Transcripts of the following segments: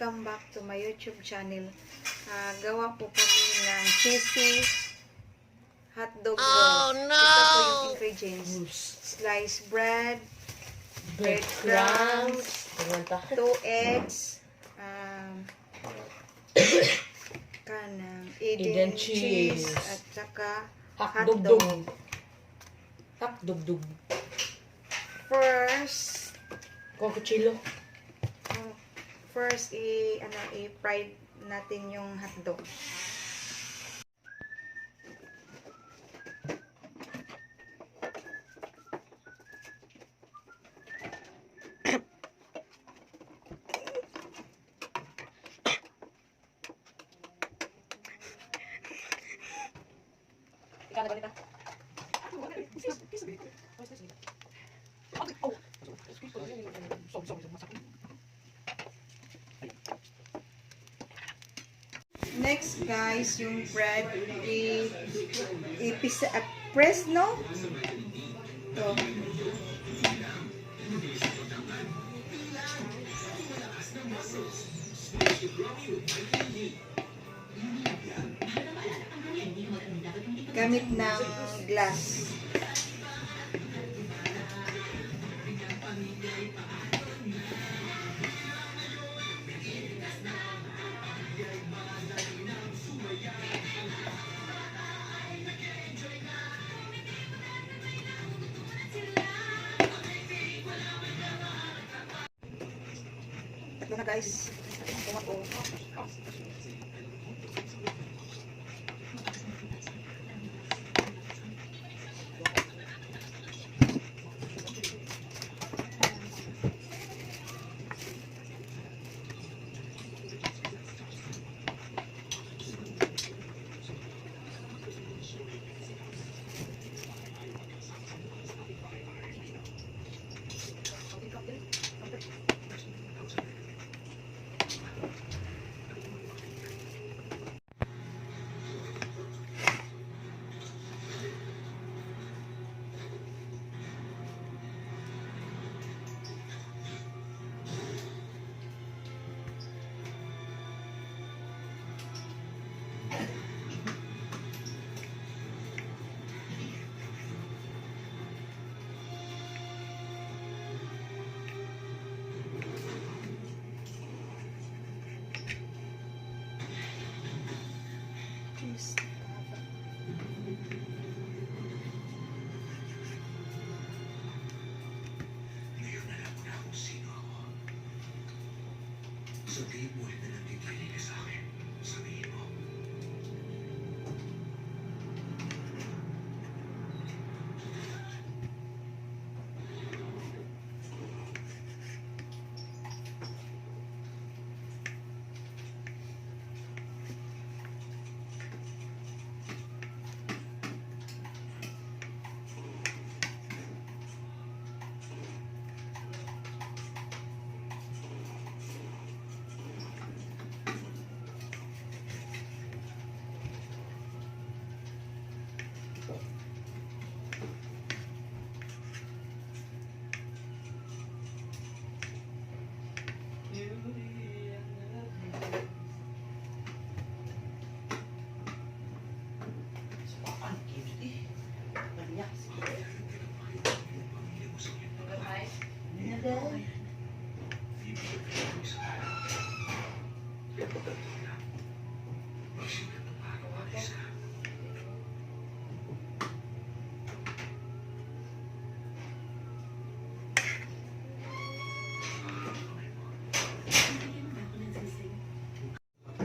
welcome back to my YouTube channel. Gawa po kami ng cheesy hotdog roll. Oh, no! Ito po yung ingredients. Sliced bread, breadcrumbs, 2 eggs, Eden cheese, at saka hotdog. Hotdog. First, i-fry natin yung hotdog. Next guys, yung bread i-press, no? Ito. Gamit ng glass. Ito na guys. Tumato. Sabihin mo rin na nagtitili ka sa akin. Sabihin mo.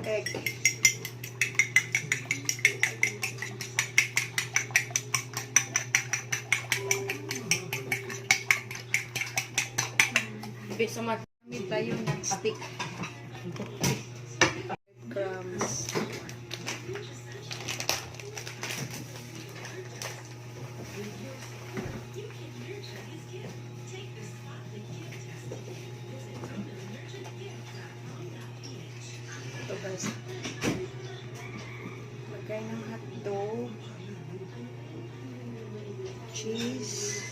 Egg. Gamit tayo ng stick. Crumbs. Ito guys. Lagay ng hotdog. Cheese.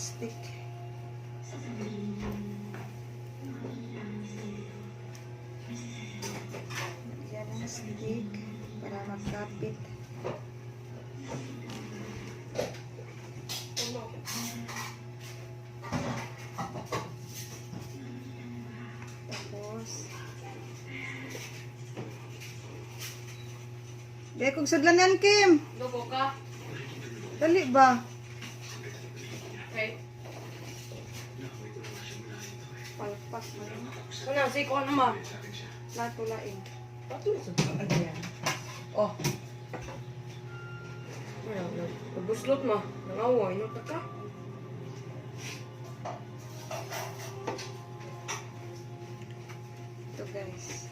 stick. Lagyan ng stick para magkapit. Tapos di kong sudlanan, Kim. Dugo ka. Dali ba? Okay. Palpak mo rin. Ano, say ko naman. Latulain. Patulog sa ano yan? Oh. Pagbuslot mo. Nangawa. Inot ka. Ito guys.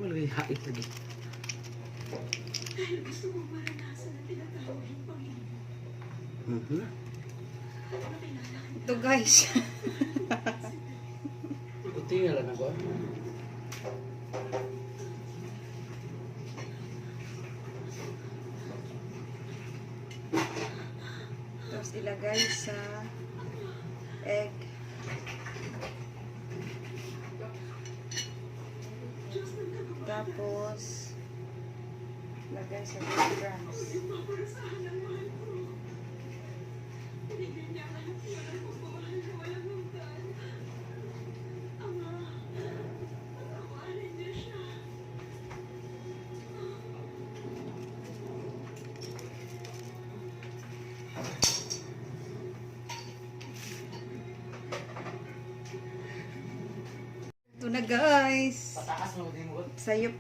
Malagay hait lagi. Dahil gusto mo maranasan ang tinatawag ng Panginoon. Ito guys. Kunti nga lang ako. Tapos ilagay sa egg. Tapos lagay sa breadcrumbs. Paparusahan ng mahal ko. Binigyan niya ang anak niya ng pagmamahal na walang hanggan. Ama, patawarin niya siya. Ito na guys. Pataas mo din mo. Sayop.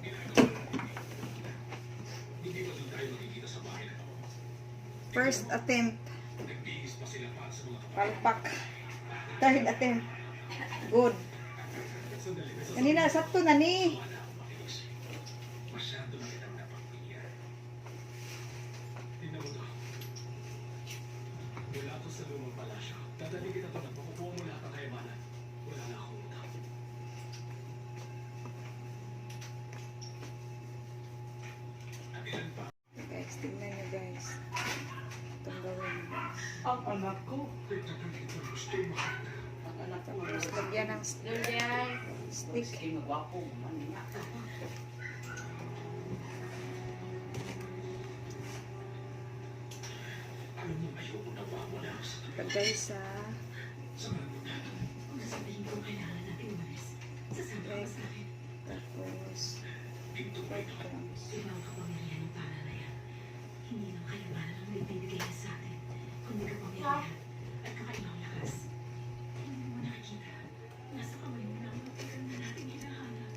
Hindi ba doon tayo makikita sa bahay na ito? First attempt. Nagbihis pa sila para sa mga kapatid. Palpak. Third attempt. Good. Sandali, Kanina, sakto na ni. masyado na kitang napakinggan. Tingnan mo to. Mula to sa lumang palasyo. Dadali kita to na makukuha mo lahat ng kayamanan. Wala na akong utang. At ilan pa? Guys, tingnan nyo guys. Itong gawin nyo guys. Ang anak ko. Ito gusto mo. Ang anak ko. Tapos lagyan ng Lundiay. stick. Sige, magwapo. Maniyak. Alam mo, ayoko na wawala sa Lagay sa Kung sasabihin ko kailangan natin umalis, sasabi ko sa akin, tapos breadcrumbs. sila ang kapangyarihan ng para na yan. Hindi lang kayamanan ang nagbibigay niya sa atin, kundi kapangyarihan at kakaibang lakas. Hindi mo nakikita, nasa kamay mo lang ang pagkakas na natin hinahanap.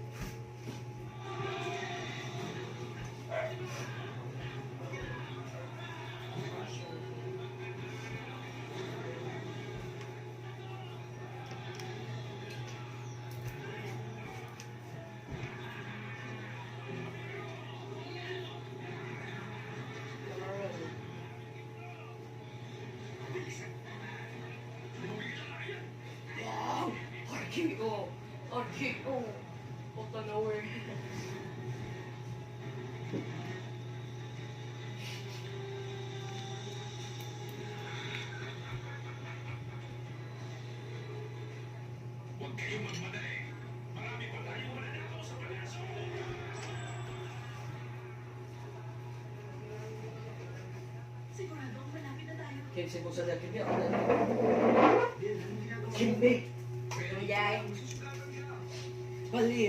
Wow! RKO! RKO! Puta nowhere. Huwag kayong magmadali. Marami pa tayong mananakaw sa palaso. Sigurado ang malapit na tayo. Kim, si Busa dyan. Kim, Kimbe. Lundiay. Bali.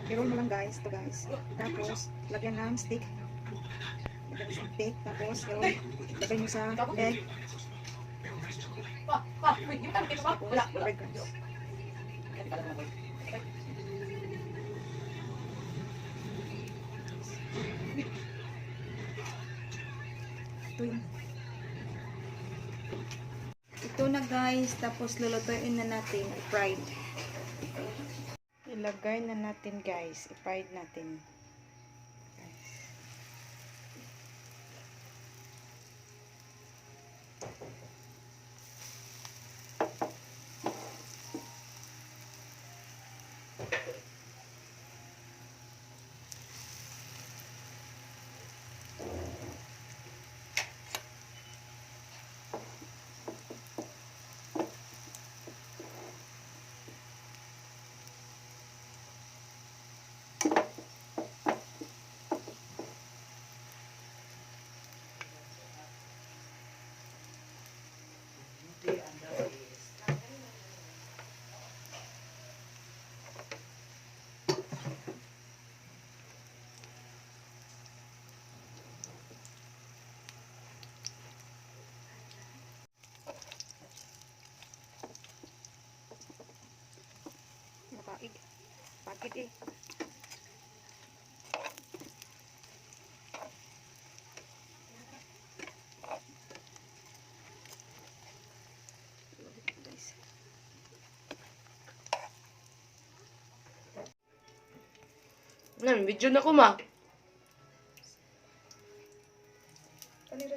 I-roll mo lang guys. Ito guys. Tapos lagyan ng stick. Lagyan ng stick. Tapos lagay nyo sa egg. Wait, yung tanong kita ba? Tapos Wala. breadcrumbs. Ito yun. Ito na guys. guys. Tapos lulutuin na natin. I-fried. Ilagay na natin guys. I-fried natin. Nakaig. Pakit eh. Video na ko ma. Kanira.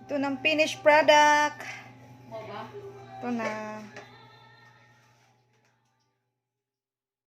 Ito ng finished product. Mo ba? Ito na.